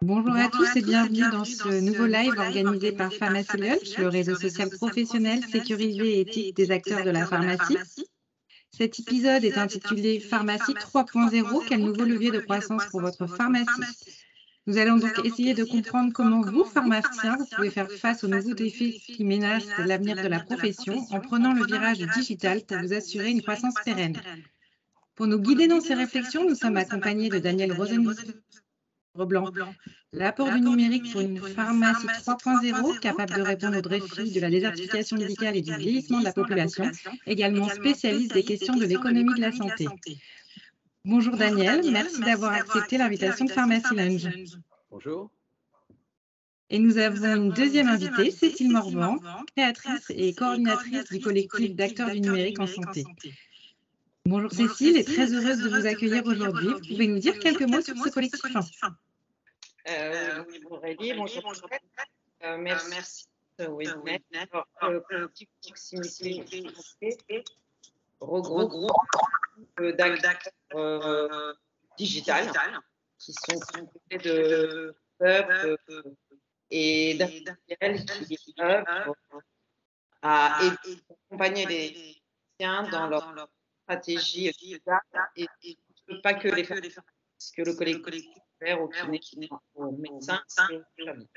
Bonjour à tous et bienvenue dans ce nouveau live organisé par Pharmacy Lunch, le réseau social professionnel, sécurisé et éthique des acteurs de la pharmacie. Cet épisode est intitulé Pharmacie 3.0, quel nouveau levier de croissance pour votre pharmacie? Nous allons donc essayer de comprendre comment vous, pharmaciens, vous pouvez faire face aux nouveaux défis qui menacent l'avenir de la profession en prenant le virage digital pour vous assurer une croissance pérenne. Pour nous guider dans ces réflexions, nous sommes accompagnés de Daniel Rosenblanc. L'apport du numérique pour une pharmacie 3.0, capable de répondre aux défis de la désertification médicale et du vieillissement de la population, également spécialiste des questions de l'économie de la santé. Bonjour Daniel, merci d'avoir accepté l'invitation de Pharmacy Lunch. Bonjour. Et nous avons une deuxième invitée, Cécile Morvan, créatrice et coordinatrice du collectif d'acteurs du numérique en santé. Bonjour Cécile, et très heureuse de vous accueillir aujourd'hui. Vous pouvez nous dire quelques mots sur ce collectif? Oui, bonjour Elie, bonjour. Merci. Oui, alors, le collectif Proximité regroupe d'acteurs digital qui sont composés de peuples et d'industriels qui œuvrent à accompagner les patients dans leur stratégie digitale et pas que les pharmaciens, parce que le collectif est ouvert aux médecins et aux familles.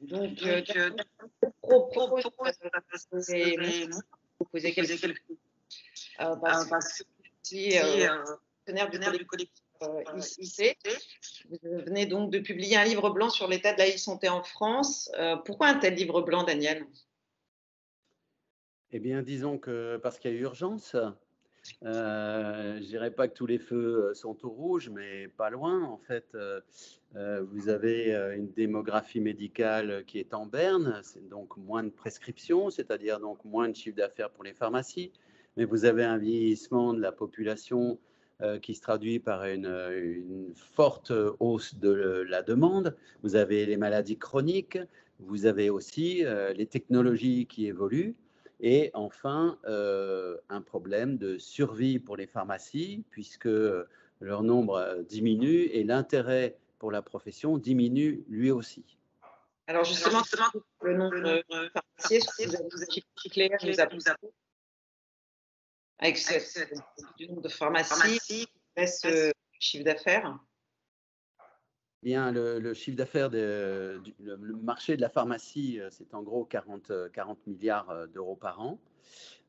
Donc, vous poser quelques questions. Parce que si partenaire du collectif IC, vous venez donc de publier un livre blanc sur l'état de la e-santé en France. Pourquoi un tel livre blanc, Daniel? Eh bien, disons que parce qu'il y a urgence. Je dirais pas que tous les feux sont au rouge, mais pas loin. En fait, vous avez une démographie médicale qui est en berne, c'est donc moins de prescriptions, c'est-à-dire donc moins de chiffre d'affaires pour les pharmacies. Mais vous avez un vieillissement de la population qui se traduit par une forte hausse de la demande. Vous avez les maladies chroniques, vous avez aussi les technologies qui évoluent. Et enfin, un problème de survie pour les pharmacies, puisque leur nombre diminue et l'intérêt pour la profession diminue lui aussi. Alors justement, le nombre de pharmaciens, vous avez un chiffre clair, nous avons avec le nombre de pharmacies, baisse le chiffre d'affaires. Bien, le chiffre d'affaires, le marché de la pharmacie, c'est en gros 40 milliards d'euros par an.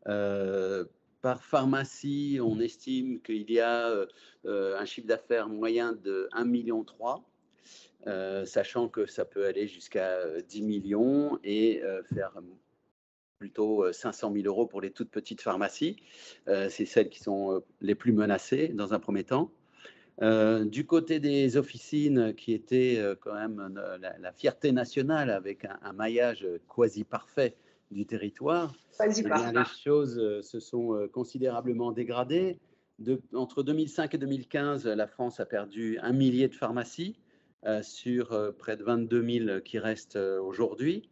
Par pharmacie, on estime qu'il y a un chiffre d'affaires moyen de 1,3 million, sachant que ça peut aller jusqu'à 10 millions et faire plutôt 500 000 euros pour les toutes petites pharmacies. C'est celles qui sont les plus menacées dans un premier temps. Du côté des officines, qui étaient quand même la fierté nationale avec un maillage quasi parfait du territoire, eh bien, les choses se sont considérablement dégradées. Entre 2005 et 2015, la France a perdu 1 millier de pharmacies sur près de 22 000 qui restent aujourd'hui.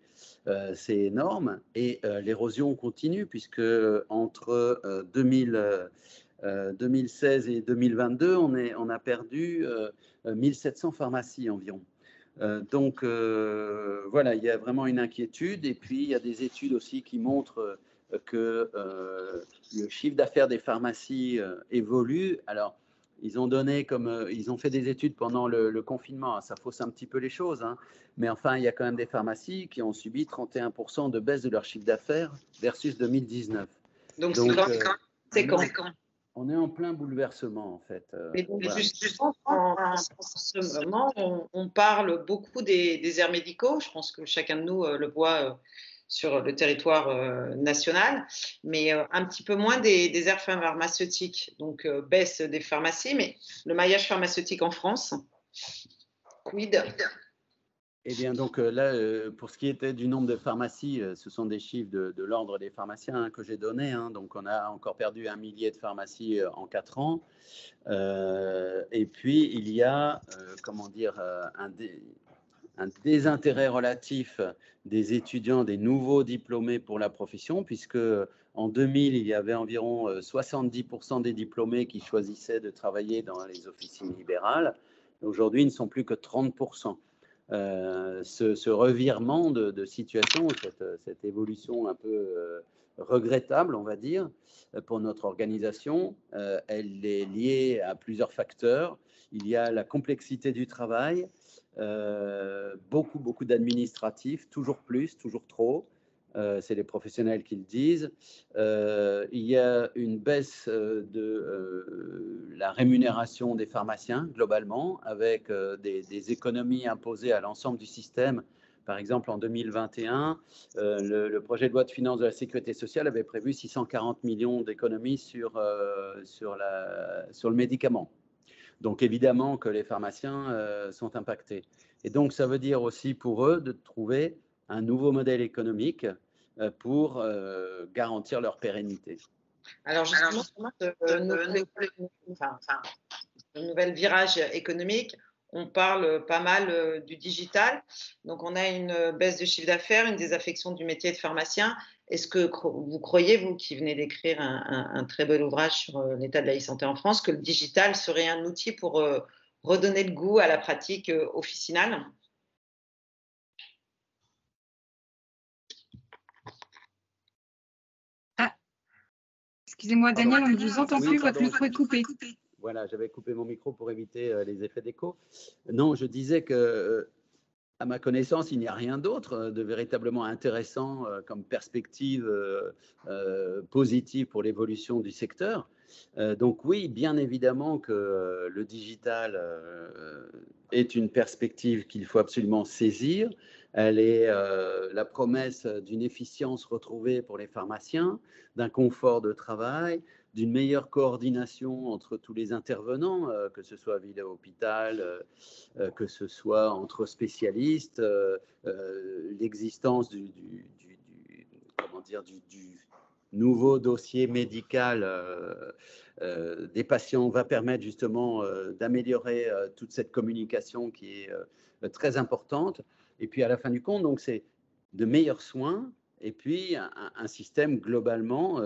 C'est énorme et l'érosion continue puisque entre 2016 et 2022, on a perdu 1700 pharmacies environ. Donc voilà, il y a vraiment une inquiétude. Et puis, il y a des études aussi qui montrent que le chiffre d'affaires des pharmacies évolue. Alors, ils ont fait des études pendant le confinement. Ça fausse un petit peu les choses, hein. Mais enfin, il y a quand même des pharmacies qui ont subi 31% de baisse de leur chiffre d'affaires versus 2019. Donc c'est quand on est en plein bouleversement, en fait. Mais donc, voilà. justement, ce moment, on parle beaucoup des déserts médicaux. Je pense que chacun de nous le voit sur le territoire national, mais un petit peu moins des déserts pharmaceutiques. Donc, baisse des pharmacies, mais le maillage pharmaceutique en France, quid? Eh bien, donc là, pour ce qui était du nombre de pharmacies, ce sont des chiffres de l'ordre des pharmaciens que j'ai donnés. Donc, on a encore perdu 1 millier de pharmacies en 4 ans. Et puis, il y a, désintérêt relatif des étudiants, des nouveaux diplômés pour la profession, puisque en 2000, il y avait environ 70% des diplômés qui choisissaient de travailler dans les officines libérales. Aujourd'hui, ils ne sont plus que 30%. Ce revirement de situation, cette évolution un peu regrettable, on va dire, pour notre organisation, elle est liée à plusieurs facteurs. Il y a la complexité du travail, beaucoup d'administratifs, toujours plus, toujours trop. C'est les professionnels qui le disent. Il y a une baisse de la rémunération des pharmaciens globalement, avec des économies imposées à l'ensemble du système. Par exemple, en 2021, le projet de loi de finances de la Sécurité sociale avait prévu 640 millions d'économies sur le médicament. Donc, évidemment que les pharmaciens sont impactés. Et donc, ça veut dire aussi pour eux de trouver un nouveau modèle économique pour garantir leur pérennité. Alors, justement, ce nouvel virage économique, on parle pas mal du digital. Donc, on a une baisse de chiffre d'affaires, une désaffection du métier de pharmacien. Est-ce que vous croyez, vous qui venez d'écrire un très bel ouvrage sur l'état de la e-santé en France, que le digital serait un outil pour redonner le goût à la pratique officinale ? Ah, excusez-moi Daniel, on ne vous entend plus, votre micro est coupé. Voilà, j'avais coupé mon micro pour éviter les effets d'écho. Non, je disais que, à ma connaissance, il n'y a rien d'autre de véritablement intéressant comme perspective positive pour l'évolution du secteur. Donc oui, bien évidemment que le digital est une perspective qu'il faut absolument saisir. Elle est la promesse d'une efficience retrouvée pour les pharmaciens, d'un confort de travail, d'une meilleure coordination entre tous les intervenants, que ce soit ville et hôpital, que ce soit entre spécialistes, l'existence du nouveau dossier médical des patients va permettre justement d'améliorer toute cette communication qui est très importante. Et puis à la fin du compte, donc c'est de meilleurs soins et puis un système globalement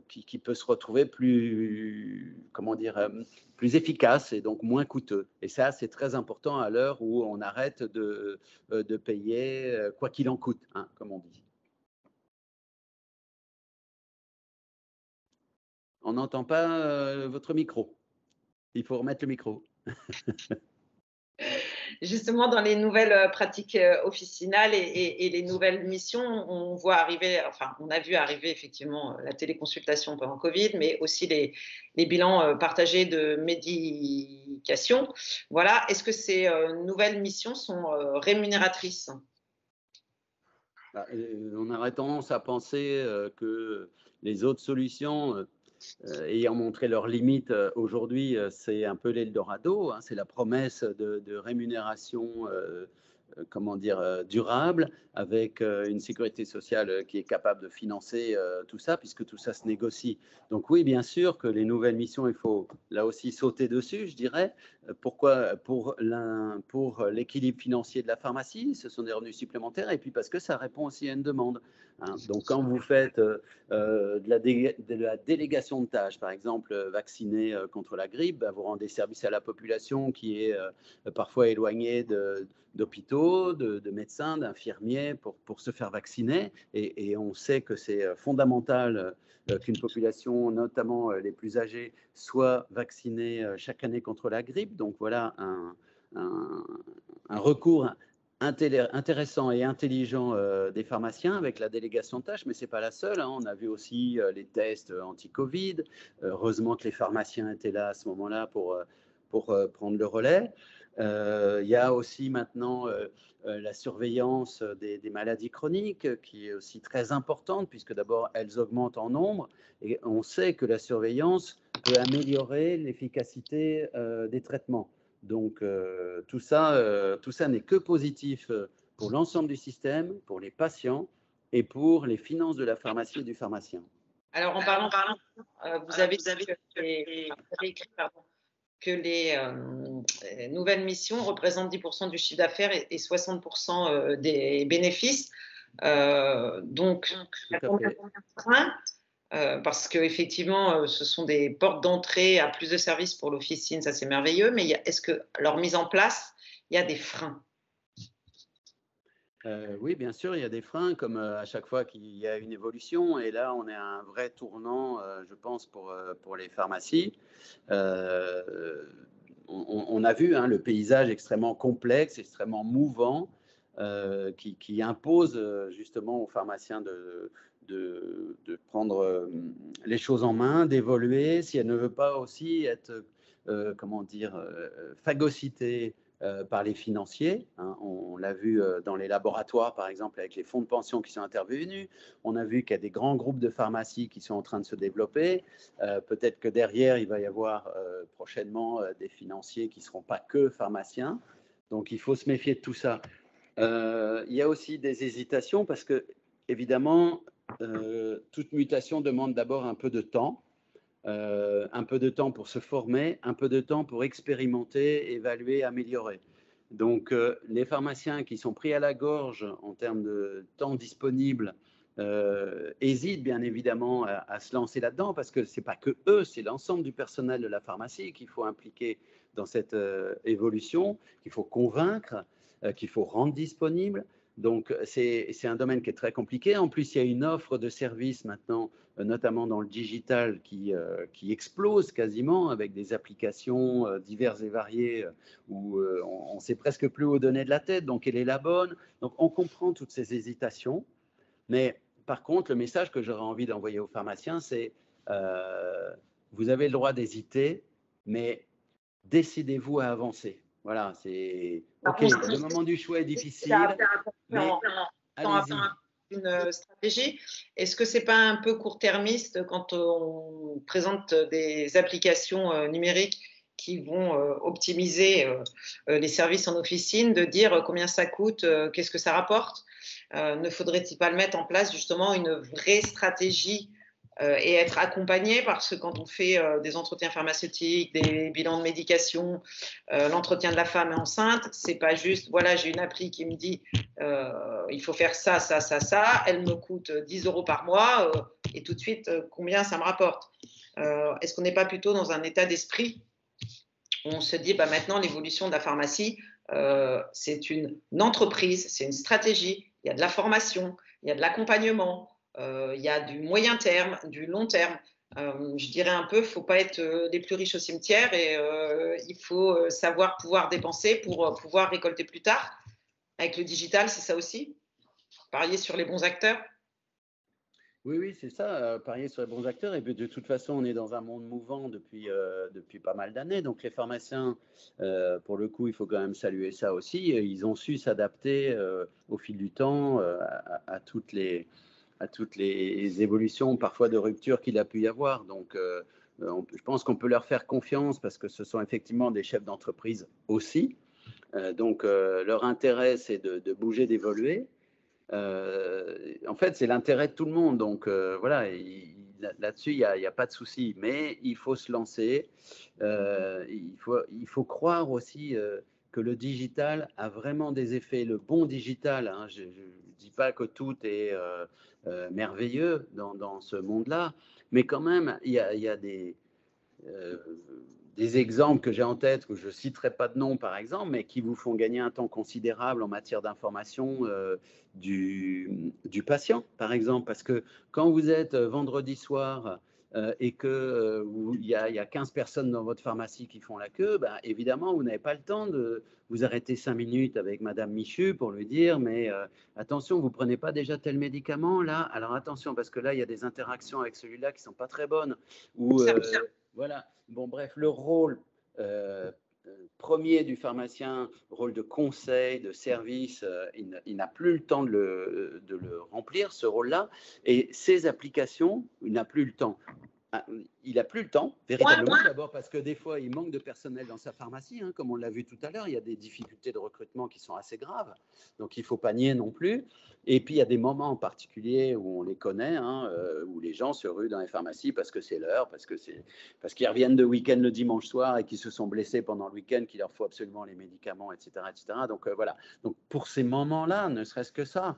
qui peut se retrouver plus, plus efficace et donc moins coûteux. Et ça, c'est très important à l'heure où on arrête de payer quoi qu'il en coûte, hein, comme on dit. On n'entend pas votre micro. Il faut remettre le micro. Justement, dans les nouvelles pratiques officinales et les nouvelles missions, on voit arriver, enfin, on a vu arriver effectivement la téléconsultation pendant Covid, mais aussi les bilans partagés de médication. Voilà. Est-ce que ces nouvelles missions sont rémunératrices ? On aurait tendance à penser que les autres solutions, ayant montré leurs limites aujourd'hui, c'est un peu l'Eldorado, hein, c'est la promesse de rémunération durable, avec une sécurité sociale qui est capable de financer tout ça, puisque tout ça se négocie. Donc oui, bien sûr que les nouvelles missions, il faut là aussi sauter dessus, je dirais. Pourquoi ? Pour l'équilibre financier de la pharmacie, ce sont des revenus supplémentaires, et puis parce que ça répond aussi à une demande. Hein. Donc quand vous faites de la délégation de tâches, par exemple vacciner contre la grippe, vous rendez service à la population qui est parfois éloignée d'hôpitaux, de médecins, d'infirmiers pour se faire vacciner. Et on sait que c'est fondamental qu'une population, notamment les plus âgés, soit vaccinée chaque année contre la grippe. Donc voilà un recours intéressant et intelligent des pharmaciens avec la délégation de tâches, mais ce n'est pas la seule. Hein. On a vu aussi les tests anti-Covid. Heureusement que les pharmaciens étaient là à ce moment-là pour prendre le relais. Il y a aussi maintenant la surveillance des maladies chroniques qui est aussi très importante puisque d'abord elles augmentent en nombre et on sait que la surveillance peut améliorer l'efficacité des traitements. Donc tout ça n'est que positif pour l'ensemble du système, pour les patients et pour les finances de la pharmacie et du pharmacien. Alors en parlant, vous avez écrit que les nouvelles missions représentent 10% du chiffre d'affaires et 60% des bénéfices. Donc, combien de freins parce qu'effectivement, ce sont des portes d'entrée à plus de services pour l'officine, ça c'est merveilleux, mais est-ce que leur mise en place, il y a des freins? Oui, bien sûr, il y a des freins, comme à chaque fois qu'il y a une évolution. Et là, on est à un vrai tournant, je pense, pour les pharmacies. On a vu le paysage extrêmement complexe, extrêmement mouvant, qui impose justement aux pharmaciens de prendre les choses en main, d'évoluer, si elle ne veut pas aussi être, comment dire, phagocytée par les financiers. On l'a vu dans les laboratoires, par exemple, avec les fonds de pension qui sont intervenus. On a vu qu'il y a des grands groupes de pharmacies qui sont en train de se développer. Peut-être que derrière, il va y avoir prochainement des financiers qui ne seront pas que pharmaciens. Donc, il faut se méfier de tout ça. Il y a aussi des hésitations parce que, évidemment, toute mutation demande d'abord un peu de temps. Un peu de temps pour se former, un peu de temps pour expérimenter, évaluer, améliorer. Donc, les pharmaciens qui sont pris à la gorge en termes de temps disponible hésitent bien évidemment à se lancer là-dedans parce que ce n'est pas que eux, c'est l'ensemble du personnel de la pharmacie qu'il faut impliquer dans cette évolution, qu'il faut convaincre, qu'il faut rendre disponible. Donc, c'est un domaine qui est très compliqué. En plus, il y a une offre de services maintenant, notamment dans le digital, qui explose quasiment avec des applications diverses et variées où on ne sait presque plus où donner de la tête. Donc, quelle est la bonne? Donc, on comprend toutes ces hésitations. Mais par contre, le message que j'aurais envie d'envoyer aux pharmaciens, c'est vous avez le droit d'hésiter, mais décidez-vous à avancer. Voilà, c'est OK. Le moment du choix est difficile, mais allez-y. Une stratégie. Est-ce que c'est pas un peu court-termiste quand on présente des applications numériques qui vont optimiser les services en officine, de dire combien ça coûte, qu'est-ce que ça rapporte? Ne faudrait-il pas le mettre en place justement une vraie stratégie et être accompagné, parce que quand on fait des entretiens pharmaceutiques, des bilans de médication, l'entretien de la femme enceinte, c'est pas juste, voilà, j'ai une appli qui me dit il faut faire ça, ça, ça, ça, elle me coûte 10 € par mois et tout de suite, combien ça me rapporte? Est-ce qu'on n'est pas plutôt dans un état d'esprit où on se dit, maintenant, l'évolution de la pharmacie, c'est une entreprise, c'est une stratégie, il y a de la formation, il y a de l'accompagnement, il y a du moyen terme, du long terme. Je dirais un peu, il ne faut pas être les plus riches au cimetière et il faut savoir pouvoir dépenser pour pouvoir récolter plus tard. Avec le digital, c'est ça aussi? Parier sur les bons acteurs? Oui, c'est ça, parier sur les bons acteurs. Et puis, de toute façon, on est dans un monde mouvant depuis pas mal d'années. Donc, les pharmaciens, pour le coup, il faut quand même saluer ça aussi. Ils ont su s'adapter au fil du temps à toutes les évolutions, parfois de rupture qu'il a pu y avoir. Donc, je pense qu'on peut leur faire confiance parce que ce sont effectivement des chefs d'entreprise aussi. Donc, leur intérêt, c'est de bouger, d'évoluer. En fait, c'est l'intérêt de tout le monde. Donc, voilà, là-dessus, il n'y a pas de souci. Mais il faut se lancer. Il faut croire aussi que le digital a vraiment des effets. Le bon digital, je ne dis pas que tout est merveilleux dans ce monde-là, mais quand même, il y a des exemples que j'ai en tête, que je ne citerai pas de nom par exemple, mais qui vous font gagner un temps considérable en matière d'information du patient, par exemple. Parce que quand vous êtes vendredi soir et qu'il y a 15 personnes dans votre pharmacie qui font la queue, évidemment, vous n'avez pas le temps de vous arrêter 5 minutes avec Madame Michu pour lui dire, mais attention, vous ne prenez pas déjà tel médicament là? Alors attention, parce que là, il y a des interactions avec celui-là qui ne sont pas très bonnes. Ou, voilà. Bon, bref, le rôle premier du pharmacien, rôle de conseil, de service, il n'a plus le temps de le remplir, ce rôle-là. Et ces applications, il n'a plus le temps. il n'a plus le temps, véritablement, d'abord parce que des fois, il manque de personnel dans sa pharmacie, hein, comme on l'a vu tout à l'heure, il y a des difficultés de recrutement qui sont assez graves, donc il ne faut pas nier non plus. Et puis, il y a des moments en particulier où on les connaît, hein, où les gens se ruent dans les pharmacies parce que c'est l'heure, parce qu'ils reviennent de week-end le dimanche soir et qu'ils se sont blessés pendant le week-end, qu'il leur faut absolument les médicaments, etc. etc. Donc, voilà. Donc, pour ces moments-là, ne serait-ce que ça.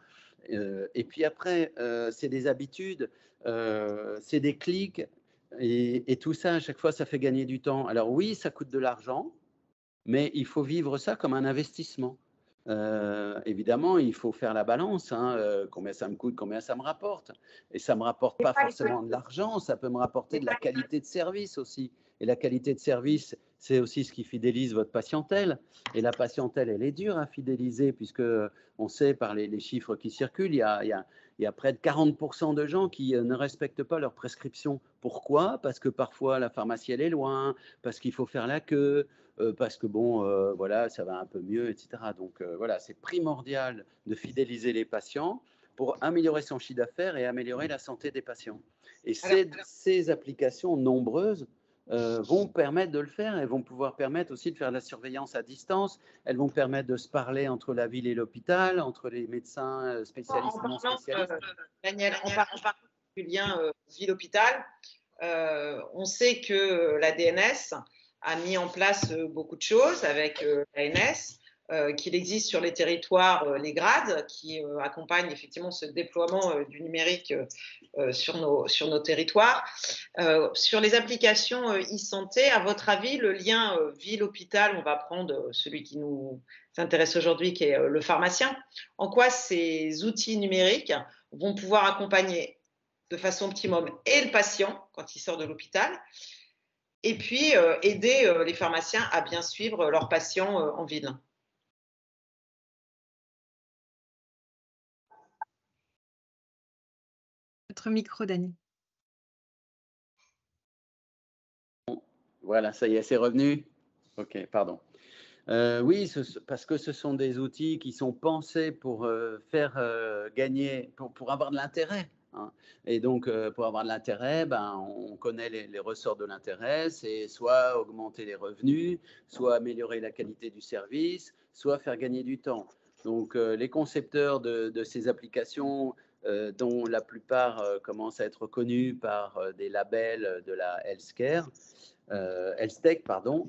Et puis après, c'est des habitudes, c'est des clics, et tout ça, à chaque fois, ça fait gagner du temps. Alors oui, ça coûte de l'argent, mais il faut vivre ça comme un investissement. Évidemment, il faut faire la balance, hein, combien ça me coûte, combien ça me rapporte. Et ça ne me rapporte pas forcément de l'argent, ça peut me rapporter de la qualité de service aussi. Et la qualité de service, c'est aussi ce qui fidélise votre patientèle. Et la patientèle, elle est dure à fidéliser, puisque on sait par les chiffres qui circulent, il y a près de 40% de gens qui ne respectent pas leur prescription. Pourquoi? Parce que parfois la pharmacie, elle est loin, parce qu'il faut faire la queue, parce que bon, voilà, ça va un peu mieux, etc. Donc voilà, c'est primordial de fidéliser les patients pour améliorer son chiffre d'affaires et améliorer la santé des patients. Et ces applications nombreuses vont permettre de le faire. Elles vont pouvoir permettre aussi de faire de la surveillance à distance. Elles vont permettre de se parler entre la ville et l'hôpital, entre les médecins spécialistes et non spécialistes. Daniel, en parlant du lien ville-hôpital, on sait que la DNS a mis en place beaucoup de choses avec l'ANS, qu'il existe sur les territoires les grades qui accompagnent effectivement ce déploiement du numérique sur nos territoires. Sur les applications e-santé, à votre avis, le lien ville-hôpital, on va prendre celui qui nous intéresse aujourd'hui, qui est le pharmacien, en quoi ces outils numériques vont pouvoir accompagner de façon optimum et le patient quand il sort de l'hôpital, et puis aider les pharmaciens à bien suivre leurs patients en ville. Votre micro, Dani. Voilà, ça y est, c'est revenu. Ok, pardon. Oui, parce que ce sont des outils qui sont pensés pour faire gagner, pour avoir de l'intérêt. Hein. Et donc, pour avoir de l'intérêt, on connaît les ressorts de l'intérêt, c'est soit augmenter les revenus, soit améliorer la qualité du service, soit faire gagner du temps. Donc, les concepteurs de ces applications, dont la plupart commencent à être reconnus par des labels de la Health Tech, pardon.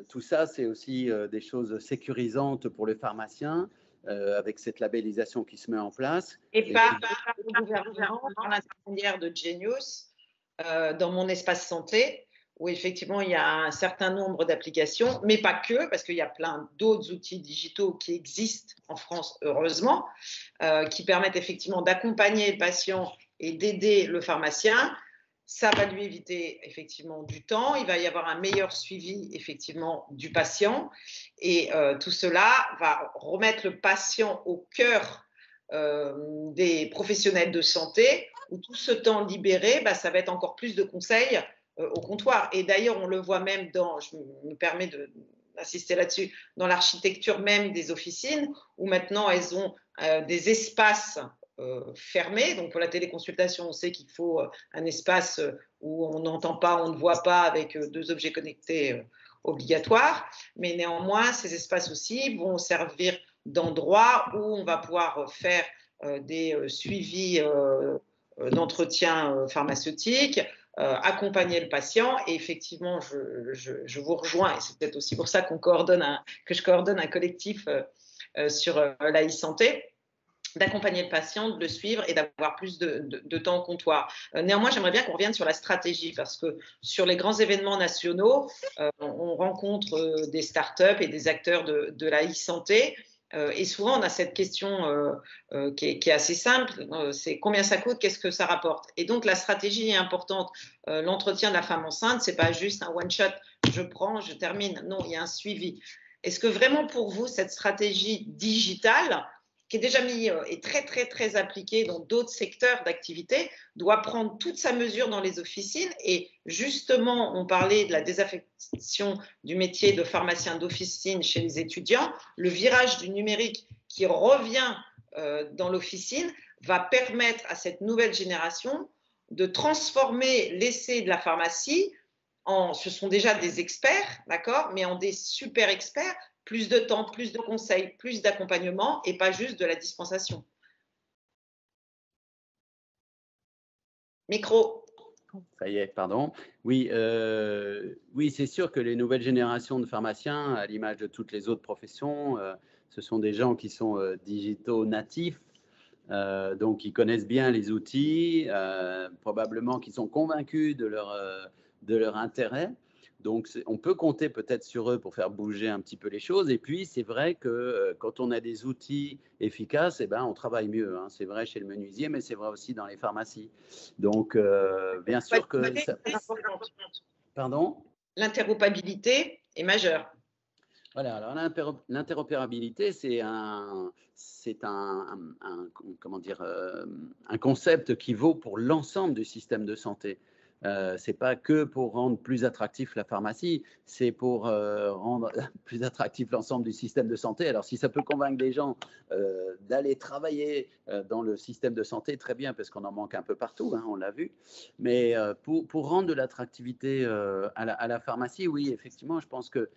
Tout ça, c'est aussi des choses sécurisantes pour les pharmaciens, avec cette labellisation qui se met en place. Et par le gouvernement, par l'intermédiaire de Genius, dans mon espace santé, où effectivement il y a un certain nombre d'applications, mais pas que, parce qu'il y a plein d'autres outils digitaux qui existent en France, heureusement, qui permettent effectivement d'accompagner le patient et d'aider le pharmacien. Ça va lui éviter effectivement du temps, il va y avoir un meilleur suivi effectivement du patient, et tout cela va remettre le patient au cœur des professionnels de santé, où tout ce temps libéré, ça va être encore plus de conseils au comptoir. Et d'ailleurs, on le voit même je me permets d'insister là-dessus, dans l'architecture même des officines, où maintenant elles ont des espaces fermés. Donc pour la téléconsultation, on sait qu'il faut un espace où on n'entend pas, on ne voit pas, avec 2 objets connectés obligatoires. Mais néanmoins, ces espaces aussi vont servir d'endroits où on va pouvoir faire des suivis d'entretien pharmaceutique, accompagner le patient. Et effectivement, je vous rejoins, et c'est peut-être aussi pour ça que je coordonne un collectif sur la e-santé, d'accompagner le patient, de le suivre et d'avoir plus de temps au comptoir. Néanmoins, j'aimerais bien qu'on revienne sur la stratégie, parce que sur les grands événements nationaux, on rencontre des startups et des acteurs de la e-santé. Et souvent, on a cette question qui est assez simple, c'est combien ça coûte, qu'est-ce que ça rapporte? Et donc, la stratégie est importante. L'entretien de la femme enceinte, ce n'est pas juste un one-shot, je prends, je termine. Non, il y a un suivi. Est-ce que vraiment pour vous, cette stratégie digitale, qui est déjà mis et très, très, très appliquée dans d'autres secteurs d'activité, doit prendre toute sa mesure dans les officines? Et justement, on parlait de la désaffection du métier de pharmacien d'officine chez les étudiants. Le virage du numérique qui revient dans l'officine va permettre à cette nouvelle génération de transformer l'essai de la pharmacie ce sont déjà des experts, d'accord, mais en des super experts, plus de temps, plus de conseils, plus d'accompagnement et pas juste de la dispensation. Micro. Ça y est, pardon. Oui, oui, c'est sûr que les nouvelles générations de pharmaciens, à l'image de toutes les autres professions, ce sont des gens qui sont digitaux natifs, donc ils connaissent bien les outils, probablement qu'ils sont convaincus de leur intérêt. Donc, on peut compter peut-être sur eux pour faire bouger un petit peu les choses. Et puis, c'est vrai que quand on a des outils efficaces, eh ben, on travaille mieux. Hein. C'est vrai chez le menuisier, mais c'est vrai aussi dans les pharmacies. Donc, bien sûr que ça... Pardon ? L'interopérabilité est majeure. Voilà, alors l'interopérabilité, c'est comment dire, un concept qui vaut pour l'ensemble du système de santé. C'est pas que pour rendre plus attractif la pharmacie, c'est pour rendre plus attractif l'ensemble du système de santé. Alors, si ça peut convaincre les gens d'aller travailler dans le système de santé, très bien, parce qu'on en manque un peu partout, hein, on l'a vu. Mais pour rendre de l'attractivité à la pharmacie, oui, effectivement, je pense que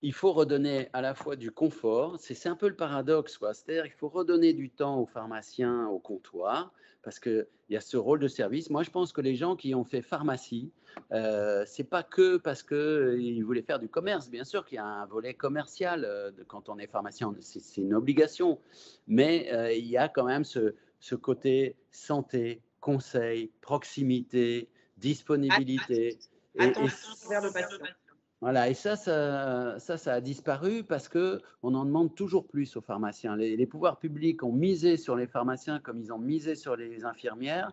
il faut redonner à la fois du confort, c'est un peu le paradoxe, c'est-à-dire qu'il faut redonner du temps aux pharmaciens au comptoir, parce qu'il y a ce rôle de service. Moi, je pense que les gens qui ont fait pharmacie, c'est pas que parce qu'ils voulaient faire du commerce. Bien sûr qu'il y a un volet commercial quand on est pharmacien, c'est une obligation, mais il y a quand même ce côté santé, conseil, proximité, disponibilité. Attention vers le patient. Voilà, et ça a disparu parce qu'on en demande toujours plus aux pharmaciens. Les pouvoirs publics ont misé sur les pharmaciens comme ils ont misé sur les infirmières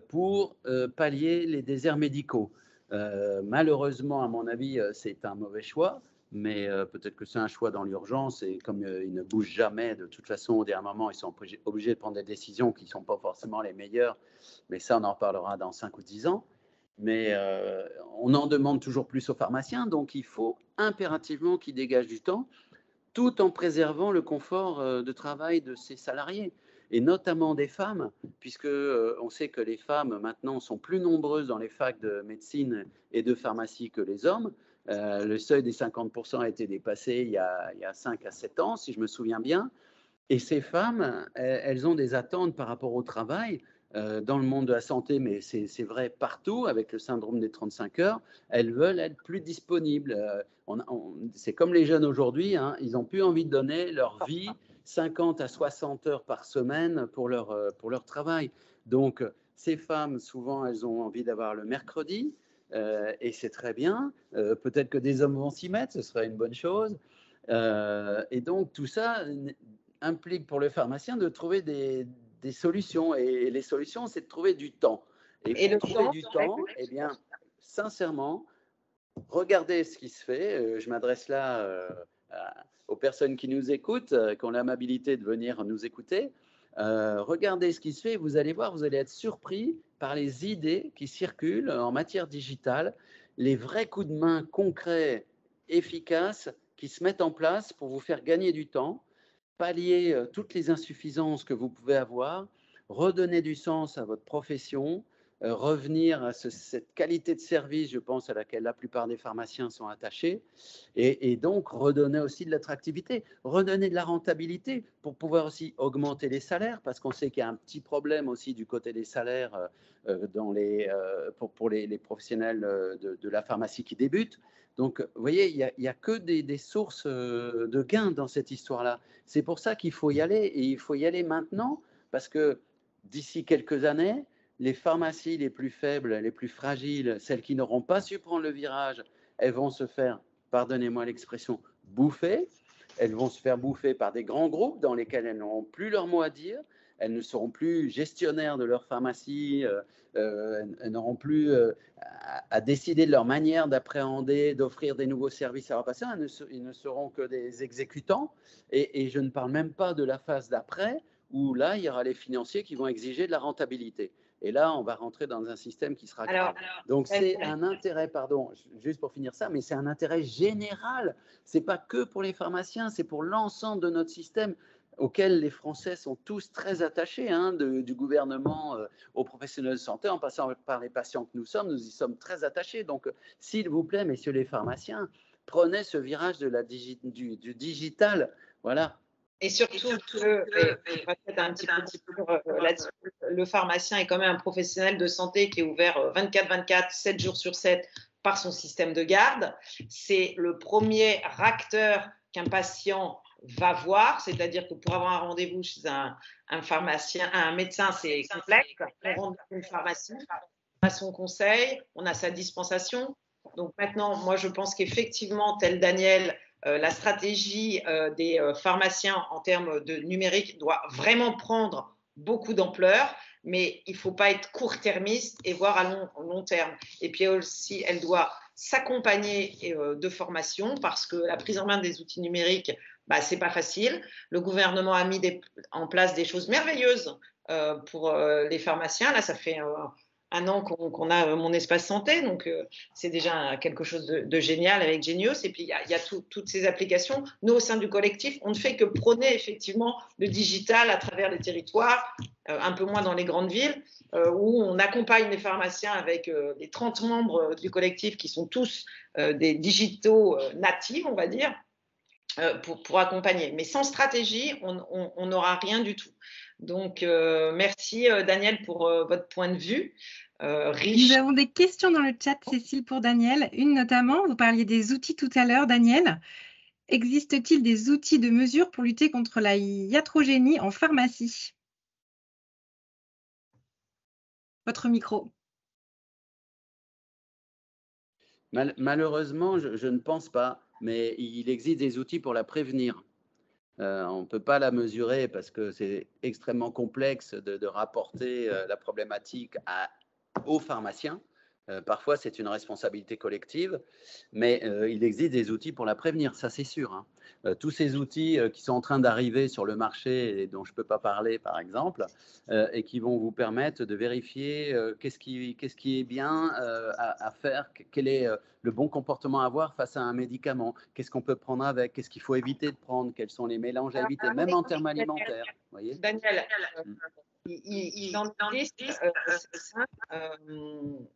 pour pallier les déserts médicaux. Malheureusement, à mon avis, c'est un mauvais choix, mais peut-être que c'est un choix dans l'urgence et comme ils ne bougent jamais, de toute façon, au dernier moment, ils sont obligés de prendre des décisions qui ne sont pas forcément les meilleures, mais ça, on en reparlera dans 5 ou 10 ans. Mais on en demande toujours plus aux pharmaciens, donc il faut impérativement qu'ils dégagent du temps, tout en préservant le confort de travail de ses salariés, et notamment des femmes, puisque on sait que les femmes maintenant sont plus nombreuses dans les facs de médecine et de pharmacie que les hommes. Le seuil des 50% a été dépassé il y a 5 à 7 ans, si je me souviens bien. Et ces femmes, elles ont des attentes par rapport au travail dans le monde de la santé, mais c'est vrai partout avec le syndrome des 35 heures. Elles veulent être plus disponibles. C'est comme les jeunes aujourd'hui, hein, ils n'ont plus envie de donner leur vie 50 à 60 heures par semaine pour leur travail. Donc, ces femmes, souvent, elles ont envie d'avoir le mercredi, et c'est très bien. Peut-être que des hommes vont s'y mettre, ce serait une bonne chose. Et donc, tout ça implique pour le pharmacien de trouver des solutions. Et les solutions, c'est de trouver du temps. Et pour trouver du temps, eh bien, sincèrement, regardez ce qui se fait. Je m'adresse là aux personnes qui nous écoutent, qui ont l'amabilité de venir nous écouter. Regardez ce qui se fait. Vous allez voir, vous allez être surpris par les idées qui circulent en matière digitale, les vrais coups de main concrets, efficaces, qui se mettent en place pour vous faire gagner du temps, pallier toutes les insuffisances que vous pouvez avoir, redonner du sens à votre profession, revenir à cette qualité de service, je pense, à laquelle la plupart des pharmaciens sont attachés, et donc redonner aussi de l'attractivité, redonner de la rentabilité pour pouvoir aussi augmenter les salaires, parce qu'on sait qu'il y a un petit problème aussi du côté des salaires pour les professionnels de la pharmacie qui débutent. Donc, vous voyez, il n'y a que des sources de gains dans cette histoire-là. C'est pour ça qu'il faut y aller, et il faut y aller maintenant, parce que d'ici quelques années, les pharmacies les plus faibles, les plus fragiles, celles qui n'auront pas su prendre le virage, elles vont se faire, pardonnez-moi l'expression, bouffer. Elles vont se faire bouffer par des grands groupes dans lesquels elles n'auront plus leur mot à dire. Elles ne seront plus gestionnaires de leur pharmacie, elles n'auront plus à décider de leur manière d'appréhender, d'offrir des nouveaux services à leurs patients. Ils ne seront que des exécutants. Et je ne parle même pas de la phase d'après, où là, il y aura les financiers qui vont exiger de la rentabilité. Et là, on va rentrer dans un système qui sera grave. Donc, c'est un intérêt, pardon, juste pour finir ça, mais c'est un intérêt général. Ce n'est pas que pour les pharmaciens, c'est pour l'ensemble de notre système. auquel les Français sont tous très attachés, hein, du gouvernement aux professionnels de santé, en passant par les patients que nous y sommes très attachés. Donc, s'il vous plaît, messieurs les pharmaciens, prenez ce virage du digital. Voilà. Et surtout, un petit peu là-dessus, le pharmacien est quand même un professionnel de santé qui est ouvert 24/24, 7 jours sur 7 par son système de garde. C'est le premier acteur qu'un patient va voir, c'est-à-dire que pour avoir un rendez-vous chez un pharmacien, un médecin, c'est complexe. On rentre dans une pharmacie, on a son conseil, on a sa dispensation. Donc maintenant, moi, je pense qu'effectivement, tel Daniel, la stratégie des pharmaciens en termes de numérique doit vraiment prendre beaucoup d'ampleur, mais il ne faut pas être court-termiste et voir à long terme. Et puis aussi, elle doit s'accompagner de formation parce que la prise en main des outils numériques, ce n'est pas facile. Le gouvernement a mis en place des choses merveilleuses pour les pharmaciens. Là, ça fait un an qu'on a mon espace santé, donc c'est déjà quelque chose de génial avec Genius. Et puis, il y a toutes ces applications. Nous, au sein du collectif, on ne fait que prôner effectivement le digital à travers les territoires, un peu moins dans les grandes villes, où on accompagne les pharmaciens avec les 30 membres du collectif qui sont tous des digitaux natifs, on va dire, pour accompagner. Mais sans stratégie, on n'aura rien du tout. Donc, merci Daniel pour votre point de vue riche. Nous avons des questions dans le chat, Cécile, pour Daniel. Une notamment, vous parliez des outils tout à l'heure, Daniel. Existe-t-il des outils de mesure pour lutter contre la iatrogénie en pharmacie? Votre micro. Malheureusement, je ne pense pas, mais il existe des outils pour la prévenir. On ne peut pas la mesurer parce que c'est extrêmement complexe de rapporter la problématique aux pharmaciens. Parfois, c'est une responsabilité collective, mais il existe des outils pour la prévenir, ça c'est sûr. Hein. Tous ces outils qui sont en train d'arriver sur le marché et dont je ne peux pas parler, par exemple, et qui vont vous permettre de vérifier qu'est-ce qui est bien à faire, quel est le bon comportement à avoir face à un médicament, qu'est-ce qu'on peut prendre avec, qu'est-ce qu'il faut éviter de prendre, quels sont les mélanges à éviter, même en termes alimentaires. Voyez Daniel,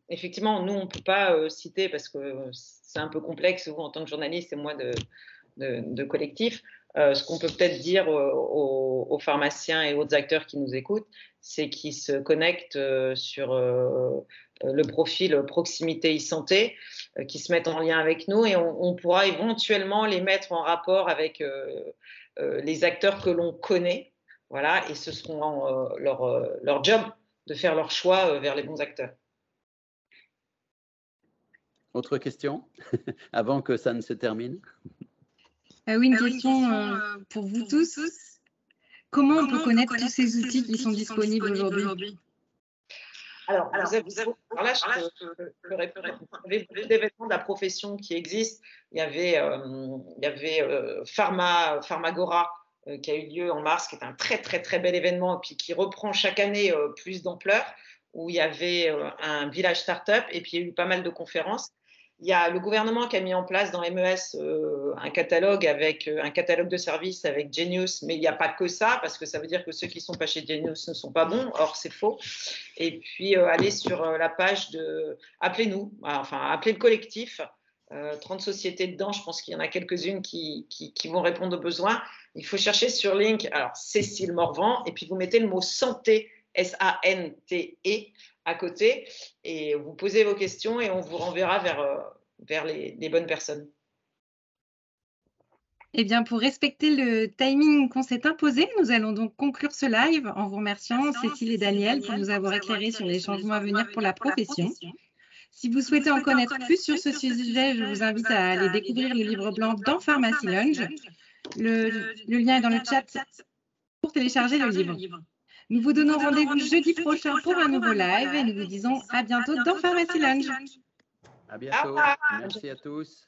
effectivement, nous, on ne peut pas citer parce que c'est un peu complexe, vous, en tant que journaliste et moi de collectif. Ce qu'on peut peut-être dire aux pharmaciens et autres acteurs qui nous écoutent, c'est qu'ils se connectent sur le profil proximité e-santé, qui se mettent en lien avec nous et on pourra éventuellement les mettre en rapport avec les acteurs que l'on connaît. Voilà, et ce seront leur job de faire leur choix vers les bons acteurs. Autre question avant que ça ne se termine? Oui, une question pour vous tous. Comment on peut connaître tous ces outils qui sont disponibles aujourd'hui? Alors là, je peux répondre. Il y avait beaucoup d'événements de la profession qui existent. Il y avait Pharmagora qui a eu lieu en mars, qui est un très, très, très bel événement, et puis qui reprend chaque année plus d'ampleur, où il y avait un village start-up, et puis il y a eu pas mal de conférences. Il y a le gouvernement qui a mis en place dans MES un catalogue de services avec Genius, mais il n'y a pas que ça, parce que ça veut dire que ceux qui ne sont pas chez Genius ne sont pas bons, or c'est faux. Et puis allez sur la page appelez-nous, enfin appelez le collectif, 30 sociétés dedans, je pense qu'il y en a quelques-unes qui vont répondre aux besoins. Il faut chercher sur Link, alors Cécile Morvan, et puis vous mettez le mot santé, S-A-N-T-E, à côté, et vous posez vos questions et on vous renverra vers les bonnes personnes. Eh bien, pour respecter le timing qu'on s'est imposé, nous allons donc conclure ce live en vous remerciant, Cécile et Daniel, pour nous avoir éclairés sur les changements à venir pour la profession. Si vous souhaitez en connaître plus sur ce sujet, je vous invite à aller découvrir le livre blanc dans Pharmacy Lounge. Le lien est dans le chat pour télécharger le livre. Nous vous donnons rendez-vous jeudi prochain pour un nouveau live et nous vous disons à bientôt dans Pharmacy Lounge. À bientôt. Merci à tous.